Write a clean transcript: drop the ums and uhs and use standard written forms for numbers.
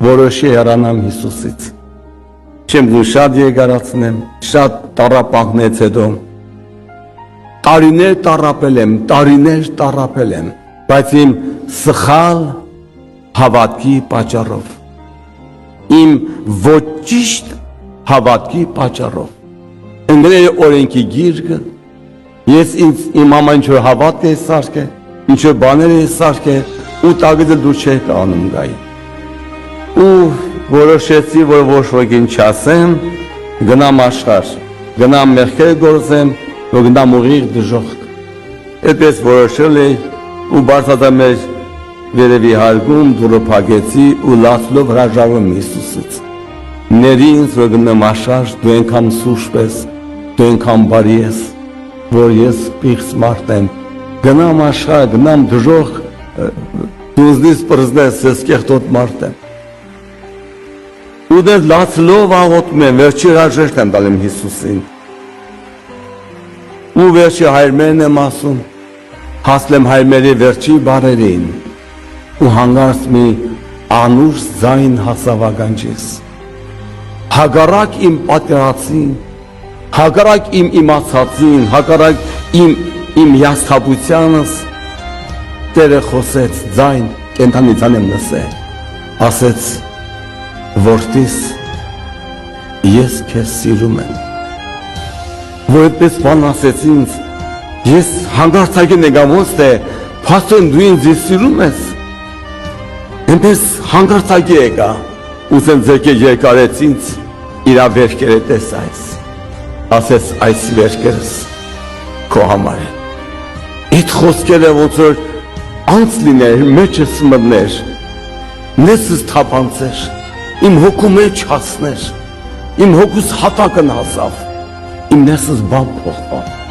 որոշի հեռանամ Հիսուսից։ Չեմ գուն շատ երկարացնեմ, շատ տառապանքներից հետո տարիներ տառապել եմ, բայց իմ սխալ հավատքի պատճառով, իմ ոչ ճիշտ հավատքի պատճառով։ Ընկնել օրենքի գիրկը, ես իմ ամեն ինչ հավատք է սարքել, ինչ որ բաներ է սարքել, ու տագիծը դուր չէ անում գայի։ Ու որոշեցի, որ ոչ ոքին չասեմ, գնամ աշխարհ, գնամ մեղքեր գործեմ, որ գնամ ուղիղ դժոխք։ Այդպես որոշել էի ու բարձրացա մեր վերևի հարկում դուրը փակեցի ու լացելով հրաժարվում Հիսուսից։ Ների ինձ, որ գնամ աշխարհ, դու այնքան սուրճ ես, դու այնքան բարի ես, որ ես պիղծ մարդ եմ, գնամ աշխարհ, գնամ դժոխք, դու ինձնից պրզնես, ես կեղտոտ մարդ եմ։ Ու դες լացլով աղոթում եմ, վերջի հրաժեշտ եմ տալիս Հիսուսին։ Ու վերջի հայրմերն եմ ասում, հասնեմ հայրմերի վերջի բառերին, ու հանգարց մի անուշ ձայն հասավ ականջիս։ Հակառակ իմ պատկերացին, հակառակ իմ իմացածին, հակառակ իմ հիասթափությանս, Տերը խոսեց ձայն, կենդանի ձայն եմ լսել, ասեց, որդիս, ես քեզ սիրում եմ։ Որ այդպես բան ասեց ինձ, ես հանգարցակին եկամ ոնց թե, փաստորեն դու ինձ սիրում ես։ Այնպես հանգարցակի եկա, ուսեմ ձերքը երկարեց ինձ, իրա վերքերը տես այս, ասեց այս վերքերս քո համար են։ Այդ խոսքերը ոնց որ անց լիներ, մեջս մտներ, նեսս թափանցեր, իմ հոգու մեջ հասներ, իմ հոգուս հատակն հասավ, իմ նեսս բան փոխվավ։